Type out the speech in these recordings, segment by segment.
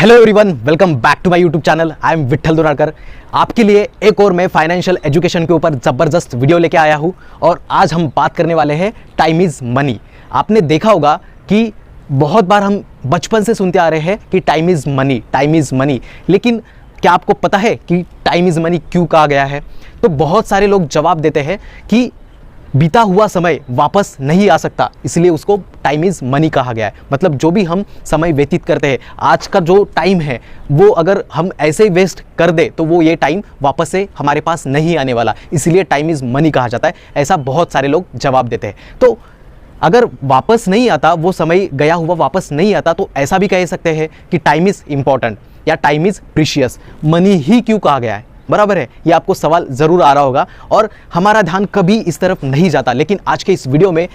Hello everyone, welcome back to my YouTube channel. I am Vitthal Durarkar. आपके लिए एक और मैं फाइनेंशियल एजुकेशन के ऊपर ज़बरदस्त वीडियो लेके आया हूँ और आज हम बात करने वाले हैं टाइम इज़ मनी। आपने देखा होगा कि बहुत बार हम बचपन से सुनते आ रहे हैं कि time is money, time is money, लेकिन क्या आपको पता है कि टाइम इज़ मनी क्यों कहा गया है? तो बहुत सारे लोग जवाब देते हैं कि बीता हुआ समय वापस नहीं आ सकता, इसलिए उसको टाइम इज़ मनी कहा गया है। मतलब जो भी हम समय व्यतीत करते हैं, आज का जो टाइम है वो अगर हम ऐसे ही वेस्ट कर दे तो वो ये टाइम वापस से हमारे पास नहीं आने वाला, इसलिए टाइम इज़ मनी कहा जाता है। ऐसा बहुत सारे लोग जवाब देते हैं। तो अगर वापस नहीं आता, वो समय गया हुआ वापस नहीं आता, तो ऐसा भी कह सकते हैं कि टाइम इज़ इम्पॉर्टेंट या टाइम इज़ प्रीशियस। मनी ही क्यों कहा गया है? बराबर है, ये आपको सवाल ज़रूर आ रहा होगा और हमारा ध्यान कभी इस तरफ नहीं जाता, लेकिन आज के इस वीडियो में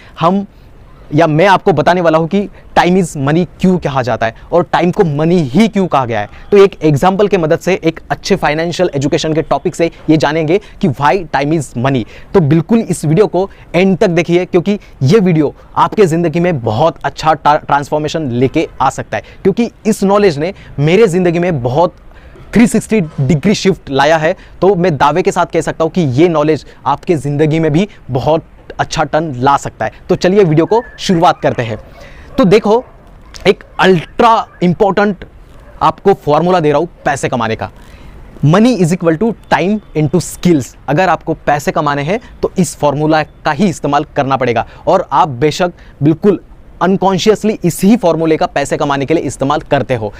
मैं आपको बताने वाला हूँ कि टाइम इज़ मनी क्यों कहा जाता है और टाइम को मनी ही क्यों कहा गया है। तो एक एग्जाम्पल के मदद से, एक अच्छे फाइनेंशियल एजुकेशन के टॉपिक से ये जानेंगे कि व्हाई टाइम इज़ मनी। तो बिल्कुल इस वीडियो को एंड तक देखिए, क्योंकि ये वीडियो आपके ज़िंदगी में बहुत अच्छा ट्रांसफॉर्मेशन लेके आ सकता है, क्योंकि इस नॉलेज ने मेरे ज़िंदगी में बहुत 360 डिग्री शिफ्ट लाया है। तो मैं दावे के साथ कह सकता हूँ कि ये नॉलेज आपके ज़िंदगी में भी बहुत अच्छा टर्न ला सकता है। तो चलिए वीडियो को शुरुआत करते हैं। तो देखो, एक अल्ट्रा इंपॉर्टेंट आपको फॉर्मूला दे रहा हूँ पैसे कमाने का। Money is equal to time into skills. अगर आपको पैसे कमाने हैं तो इस फॉर्मूला का ही इस्तेमाल करना पड़ेगा, और आप बेशक बिल्कुल अनकॉन्शियसली इसी फॉर्मूले का पैसे कमाने के लिए इस्तेमाल करते हो।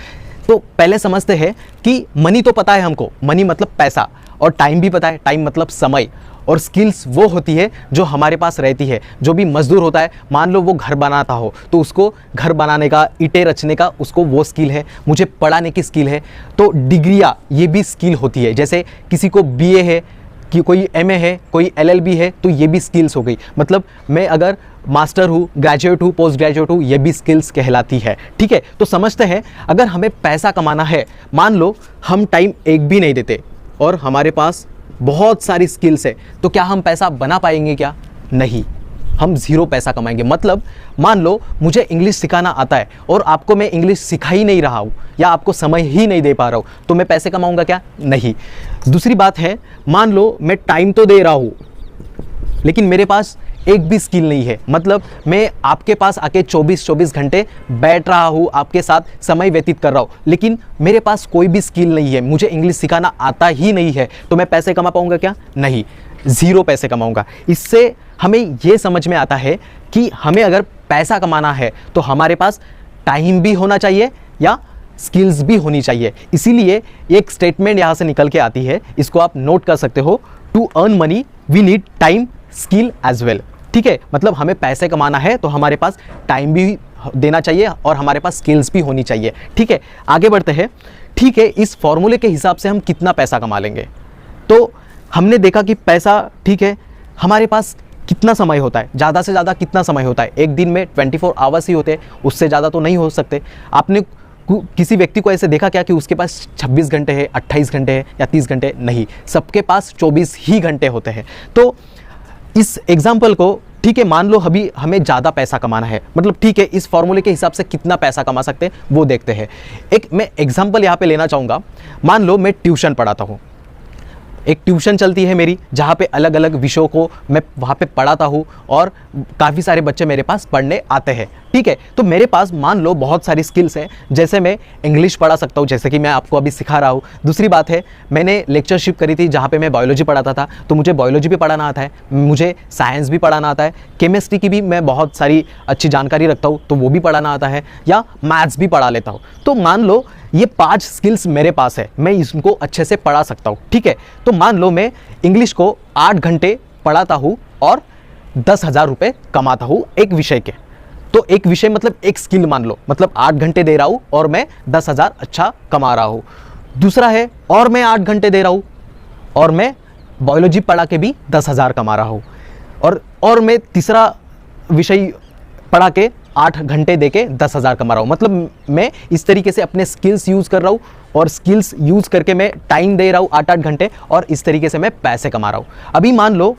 तो पहले समझते हैं कि मनी तो पता है हमको, मनी मतलब पैसा, और टाइम भी पता है, टाइम मतलब समय, और स्किल्स वो होती है जो हमारे पास रहती है। जो भी मजदूर होता है, मान लो वो घर बनाता हो तो उसको घर बनाने का, ईंटें रचने का उसको वो स्किल है। मुझे पढ़ाने की स्किल है। तो डिग्रियाँ ये भी स्किल होती है। जैसे किसी को बीए है, कि कोई एमए है, कोई एलएलबी है, तो ये भी स्किल्स हो गई। मतलब मैं अगर मास्टर हूँ, ग्रेजुएट हूँ, पोस्ट ग्रेजुएट हूँ, ये भी स्किल्स कहलाती है। ठीक है, तो समझते हैं, अगर हमें पैसा कमाना है, मान लो हम टाइम एक भी नहीं देते और हमारे पास बहुत सारी स्किल्स है, तो क्या हम पैसा बना पाएंगे? क्या नहीं, हम ज़ीरो पैसा कमाएंगे। मतलब मान लो मुझे इंग्लिश सिखाना आता है और आपको मैं इंग्लिश सिखा ही नहीं रहा हूँ या आपको समय ही नहीं दे पा रहा हूँ, तो मैं पैसे कमाऊंगा क्या? नहीं। दूसरी बात है, मान लो मैं टाइम तो दे रहा हूँ लेकिन मेरे पास एक भी स्किल नहीं है। मतलब मैं आपके पास आके 24 घंटे बैठ रहा हूँ, आपके साथ समय व्यतीत कर रहा हूँ, लेकिन मेरे पास कोई भी स्किल नहीं है, मुझे इंग्लिश सिखाना आता ही नहीं है, तो मैं पैसे कमा पाऊंगा क्या? नहीं, ज़ीरो पैसे कमाऊंगा। इससे हमें ये समझ में आता है कि हमें अगर पैसा कमाना है तो हमारे पास टाइम भी होना चाहिए या स्किल्स भी होनी चाहिए। इसीलिए एक स्टेटमेंट यहाँ से निकल के आती है, इसको आप नोट कर सकते हो। To earn money we need time, skill as well. ठीक है, मतलब हमें पैसे कमाना है तो हमारे पास टाइम भी देना चाहिए और हमारे पास स्किल्स भी होनी चाहिए। ठीक है, आगे बढ़ते हैं। ठीक है, इस फॉर्मूले के हिसाब से हम कितना पैसा कमा लेंगे? तो हमने देखा कि पैसा, ठीक है, हमारे पास कितना समय होता है, ज़्यादा से ज़्यादा कितना समय होता है? एक दिन में 24 आवर्स ही होते हैं, उससे ज़्यादा तो नहीं हो सकते। आपने किसी व्यक्ति को ऐसे देखा क्या कि उसके पास 26 घंटे है, 28 घंटे है या 30 घंटे? नहीं, सबके पास 24 ही घंटे होते हैं। तो इस एग्जाम्पल को, ठीक है, मान लो अभी हमें ज़्यादा पैसा कमाना है, मतलब ठीक है, इस फॉर्मूले के हिसाब से कितना पैसा कमा सकते हैं वो देखते हैं। एक मैं एग्जाम्पल यहाँ पे लेना चाहूँगा। मान लो मैं ट्यूशन पढ़ाता हूँ, एक ट्यूशन चलती है मेरी, जहाँ पे अलग अलग विषयों को मैं वहाँ पे पढ़ाता हूँ और काफ़ी सारे बच्चे मेरे पास पढ़ने आते हैं। ठीक है, तो मेरे पास मान लो बहुत सारी स्किल्स हैं। जैसे मैं इंग्लिश पढ़ा सकता हूँ, जैसे कि मैं आपको अभी सिखा रहा हूँ। दूसरी बात है, मैंने लेक्चरशिप करी थी जहाँ पे मैं बायोलॉजी पढ़ाता था, तो मुझे बायोलॉजी भी पढ़ाना आता है, मुझे साइंस भी पढ़ाना आता है, केमिस्ट्री की भी मैं बहुत सारी अच्छी जानकारी रखता हूँ, तो वो भी पढ़ाना आता है, या मैथ्स भी पढ़ा लेता हूँ। तो मान लो ये 5 स्किल्स मेरे पास है, मैं इसको अच्छे से पढ़ा सकता हूँ। ठीक है, तो मान लो मैं इंग्लिश को 8 घंटे पढ़ाता हूँ और 10,000 रुपये कमाता हूँ एक विषय के। तो एक विषय मतलब एक स्किल मान लो, मतलब 8 घंटे दे रहा हूँ और मैं 10,000 अच्छा कमा रहा हूँ। दूसरा है, और मैं 8 घंटे दे रहा हूँ और मैं बायोलॉजी पढ़ा के भी 10,000 कमा रहा हूँ, और मैं तीसरा विषय पढ़ा के 8 घंटे दे के 10,000 कमा रहा हूँ। मतलब मैं इस तरीके से अपने स्किल्स यूज़ कर रहा हूँ और स्किल्स यूज़ करके मैं टाइम दे रहा हूँ 8-8 घंटे, और इस तरीके से मैं पैसे कमा रहा हूँ। अभी मान लो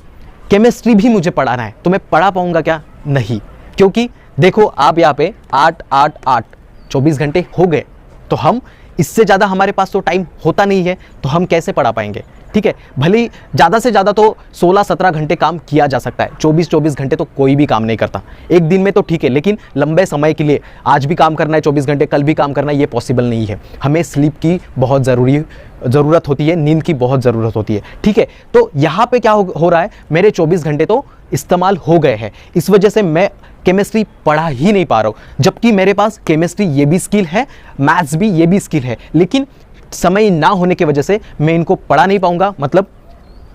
केमिस्ट्री भी मुझे पढ़ाना है, तो मैं पढ़ा पाऊँगा क्या? नहीं, क्योंकि देखो आप यहाँ पे 8-8-8 24 घंटे हो गए, तो हम इससे ज़्यादा हमारे पास तो टाइम होता नहीं है, तो हम कैसे पढ़ा पाएंगे? ठीक है, भले ही ज़्यादा से ज़्यादा तो 16-17 घंटे काम किया जा सकता है, 24-24 घंटे तो कोई भी काम नहीं करता। एक दिन में तो ठीक है, लेकिन लंबे समय के लिए आज भी काम करना है 24 घंटे, कल भी काम करना है, ये पॉसिबल नहीं है। हमें स्लीप की बहुत ज़रूरत होती है, नींद की बहुत ज़रूरत होती है। ठीक है, तो यहाँ पे क्या हो रहा है, मेरे 24 घंटे तो इस्तेमाल हो गए हैं, इस वजह से मैं केमिस्ट्री पढ़ा ही नहीं पा रहा हूँ। जबकि मेरे पास केमिस्ट्री ये भी स्किल है, मैथ्स भी ये भी स्किल है, लेकिन समय ना होने की वजह से मैं इनको पढ़ा नहीं पाऊंगा। मतलब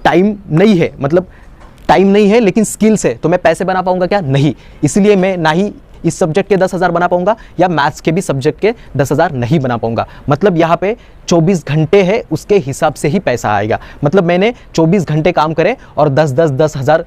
टाइम नहीं है, लेकिन स्किल्स है, तो मैं पैसे बना पाऊंगा क्या? नहीं। इसलिए मैं ना ही इस सब्जेक्ट के 10,000 बना पाऊंगा या मैथ्स के भी सब्जेक्ट के 10,000 नहीं बना पाऊंगा। मतलब यहाँ पे 24 घंटे है, उसके हिसाब से ही पैसा आएगा। मतलब मैंने 24 घंटे काम करे और 10,000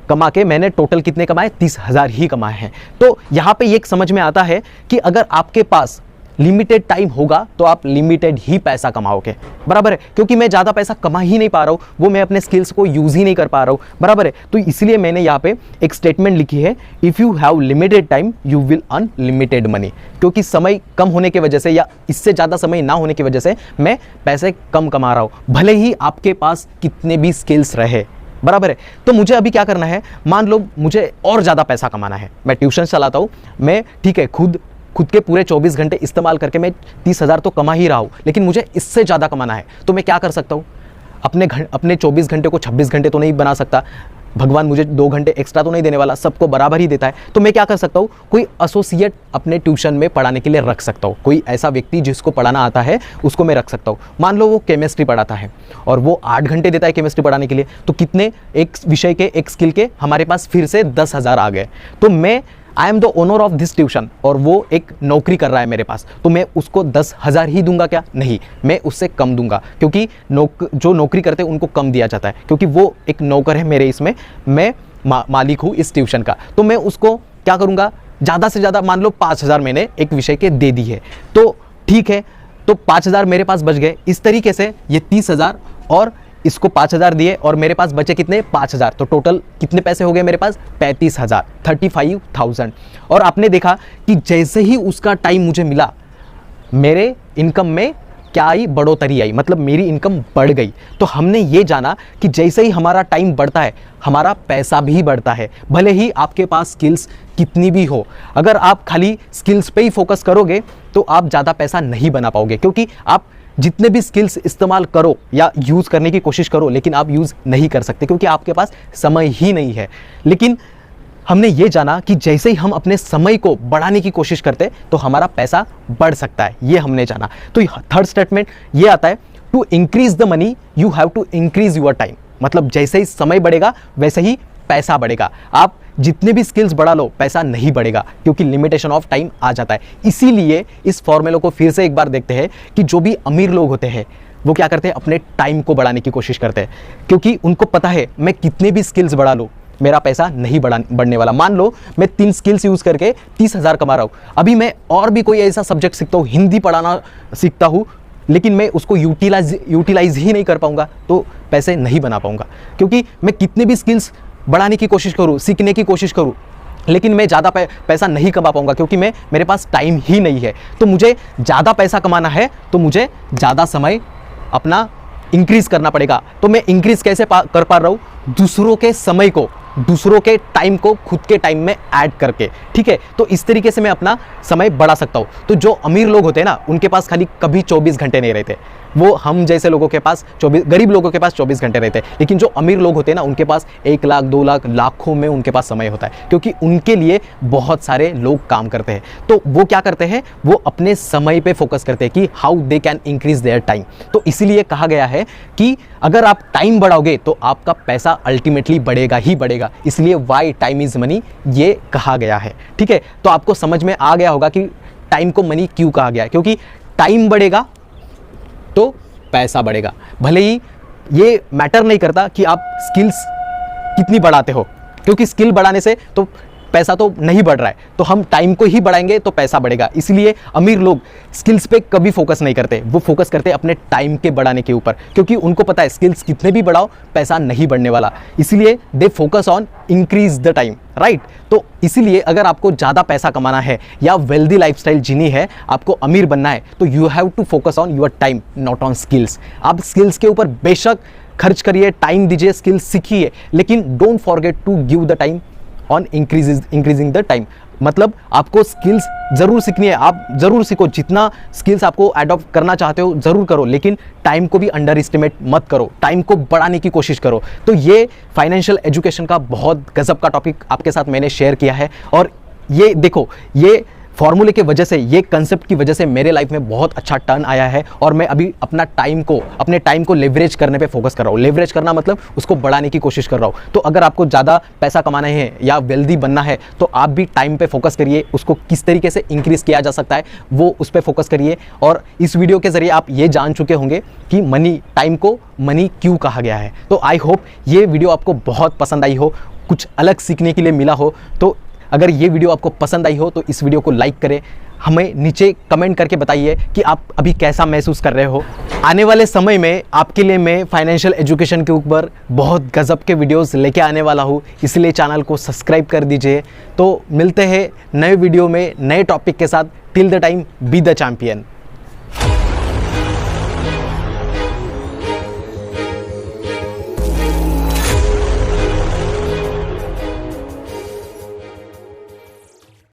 कमा के मैंने टोटल कितने कमाए? 30,000 ही कमाए हैं। तो यहाँ पे ये समझ में आता है कि अगर आपके पास लिमिटेड टाइम होगा तो आप लिमिटेड ही पैसा कमाओगे, बराबर है। क्योंकि मैं ज़्यादा पैसा कमा ही नहीं पा रहा हूँ, वो मैं अपने स्किल्स को यूज़ ही नहीं कर पा रहा हूँ, बराबर है। तो इसलिए मैंने यहाँ पे एक स्टेटमेंट लिखी है, if you have limited time you will earn limited money. क्योंकि समय कम होने की वजह से या इससे ज़्यादा समय ना होने की वजह से मैं पैसे कम कमा रहा हूँ, भले ही आपके पास कितने भी स्किल्स रहे, बराबर है। तो मुझे अभी क्या करना है, मान लो मुझे और ज़्यादा पैसा कमाना है, मैं ट्यूशन चलाता हूँ, मैं ठीक है खुद के पूरे 24 घंटे इस्तेमाल करके मैं 30,000 तो कमा ही रहा हूँ, लेकिन मुझे इससे ज़्यादा कमाना है। तो मैं क्या कर सकता हूँ? अपने 24 घंटे को 26 घंटे तो नहीं बना सकता, भगवान मुझे 2 घंटे एक्स्ट्रा तो नहीं देने वाला, सबको बराबर ही देता है। तो मैं क्या कर सकता हूँ, कोई एसोसिएट अपने ट्यूशन में पढ़ाने के लिए रख सकता हूँ। कोई ऐसा व्यक्ति जिसको पढ़ाना आता है उसको मैं रख सकता हूँ। मान लो वो केमिस्ट्री पढ़ाता है और वो 8 घंटे देता है केमिस्ट्री पढ़ाने के लिए, तो कितने एक विषय के एक स्किल के हमारे पास फिर से 10,000 आ गए। तो मैं I am the owner of this tuition और वो एक नौकरी कर रहा है मेरे पास, तो मैं उसको 10,000 ही दूंगा क्या? नहीं, मैं उससे कम दूंगा, क्योंकि जो नौकरी करते हैं उनको कम दिया जाता है, क्योंकि वो एक नौकर है मेरे, इसमें मैं मालिक हूँ इस ट्यूशन का। तो मैं उसको क्या करूँगा, ज़्यादा से ज़्यादा मान लो 5,000 मैंने एक विषय के दे दी है, तो ठीक है, तो 5,000 मेरे पास बच गए। इस तरीके से ये 30,000 और इसको 5,000 दिए और मेरे पास बचे कितने? 5,000। तो टोटल कितने पैसे हो गए मेरे पास? 35,000, 35,000। और आपने देखा कि जैसे ही उसका टाइम मुझे मिला, मेरे इनकम में क्या आई? बढ़ोतरी आई, मतलब मेरी इनकम बढ़ गई। तो हमने ये जाना कि जैसे ही हमारा टाइम बढ़ता है हमारा पैसा भी बढ़ता है, भले ही आपके पास स्किल्स कितनी भी हो। अगर आप खाली स्किल्स पे ही फोकस करोगे तो आप ज़्यादा पैसा नहीं बना पाओगे, क्योंकि आप जितने भी स्किल्स इस्तेमाल करो या यूज़ करने की कोशिश करो, लेकिन आप यूज़ नहीं कर सकते क्योंकि आपके पास समय ही नहीं है। लेकिन हमने ये जाना कि जैसे ही हम अपने समय को बढ़ाने की कोशिश करते तो हमारा पैसा बढ़ सकता है, ये हमने जाना। तो थर्ड स्टेटमेंट ये आता है, to increase the money you have to increase your time. मतलब जैसे ही समय बढ़ेगा वैसे ही पैसा बढ़ेगा। आप जितने भी स्किल्स बढ़ा लो पैसा नहीं बढ़ेगा, क्योंकि लिमिटेशन ऑफ टाइम आ जाता है। इसीलिए इस फॉर्मूले को फिर से एक बार देखते हैं कि जो भी अमीर लोग होते हैं वो क्या करते हैं, अपने टाइम को बढ़ाने की कोशिश करते हैं, क्योंकि उनको पता है मैं कितने भी स्किल्स बढ़ा लूँ मेरा पैसा नहीं बढ़ने वाला। मान लो मैं 3 स्किल्स यूज़ करके 30,000 कमा रहा हूँ, अभी मैं और भी कोई ऐसा सब्जेक्ट सीखता हूँ, हिंदी पढ़ाना सीखता हूँ, लेकिन मैं उसको यूटिलाइज ही नहीं कर पाऊँगा तो पैसे नहीं बना पाऊँगा। क्योंकि मैं कितने भी स्किल्स बढ़ाने की कोशिश करूँ, सीखने की कोशिश करूँ, लेकिन मैं ज़्यादा पैसा नहीं कमा पाऊँगा क्योंकि मेरे पास टाइम ही नहीं है। तो मुझे ज़्यादा पैसा कमाना है तो मुझे ज़्यादा समय अपना इंक्रीज़ करना पड़ेगा। तो मैं इंक्रीज़ कैसे कर पा रहा हूँ? दूसरों के समय को, दूसरों के टाइम को खुद के टाइम में ऐड करके, ठीक है। तो इस तरीके से मैं अपना समय बढ़ा सकता हूँ। तो जो अमीर लोग होते हैं ना, उनके पास खाली कभी 24 घंटे नहीं रहते, वो हम जैसे लोगों के पास गरीब लोगों के पास 24 घंटे रहते हैं। लेकिन जो अमीर लोग होते हैं ना, उनके पास 1 लाख 2 लाख लाखों में उनके पास समय होता है, क्योंकि उनके लिए बहुत सारे लोग काम करते हैं। तो वो क्या करते हैं, वो अपने समय पे फोकस करते हैं कि how they can increase their time. तो इसीलिए कहा गया है कि अगर आप टाइम बढ़ाओगे तो आपका पैसा अल्टीमेटली बढ़ेगा ही बढ़ेगा। इसलिए वाई टाइम इज मनी ये कहा गया है, ठीक है। तो आपको समझ में आ गया होगा कि टाइम को मनी क्यों कहा गया है, क्योंकि टाइम बढ़ेगा तो पैसा बढ़ेगा। भले ही ये मैटर नहीं करता कि आप स्किल्स कितनी बढ़ाते हो, क्योंकि स्किल बढ़ाने से तो पैसा तो नहीं बढ़ रहा है, तो हम टाइम को ही बढ़ाएंगे तो पैसा बढ़ेगा। इसलिए अमीर लोग स्किल्स पे कभी फोकस नहीं करते, वो फोकस करते अपने टाइम के बढ़ाने के ऊपर, क्योंकि उनको पता है स्किल्स कितने भी बढ़ाओ पैसा नहीं बढ़ने वाला। इसलिए they focus on increase the time, right. तो इसीलिए अगर आपको ज़्यादा पैसा कमाना है या वेल्दी लाइफस्टाइल जीनी है, आपको अमीर बनना है, तो you have to focus on your time, not on skills. आप स्किल्स के ऊपर बेशक खर्च करिए, टाइम दीजिए, स्किल्स सीखिए, लेकिन don't forget to give the time on increasing the time. मतलब आपको स्किल्स ज़रूर सीखनी है, आप ज़रूर सीखो, जितना स्किल्स आपको अडॉप्ट करना चाहते हो ज़रूर करो, लेकिन टाइम को भी अंडर एस्टिमेट मत करो, टाइम को बढ़ाने की कोशिश करो। तो ये फाइनेंशियल एजुकेशन का बहुत गजब का टॉपिक आपके साथ मैंने शेयर किया है, और ये देखो, ये फॉर्मूले के वजह से, ये कंसेप्ट की वजह से मेरे लाइफ में बहुत अच्छा टर्न आया है, और मैं अभी अपने टाइम को लेवरेज करने पे फोकस कर रहा हूँ। लेवरेज करना मतलब उसको बढ़ाने की कोशिश कर रहा हूँ। तो अगर आपको ज़्यादा पैसा कमाना है या वेल्दी बनना है, तो आप भी टाइम पे फोकस करिए, उसको किस तरीके से इंक्रीज़ किया जा सकता है वो उस पर फोकस करिए। और इस वीडियो के ज़रिए आप ये जान चुके होंगे कि टाइम को मनी क्यों कहा गया है। तो आई होप ये वीडियो आपको बहुत पसंद आई हो, कुछ अलग सीखने के लिए मिला हो। तो अगर ये वीडियो आपको पसंद आई हो तो इस वीडियो को लाइक करें, हमें नीचे कमेंट करके बताइए कि आप अभी कैसा महसूस कर रहे हो। आने वाले समय में आपके लिए मैं फाइनेंशियल एजुकेशन के ऊपर बहुत गजब के वीडियोस लेके आने वाला हूँ, इसलिए चैनल को सब्सक्राइब कर दीजिए। तो मिलते हैं नए वीडियो में नए टॉपिक के साथ। Till the time be the champion.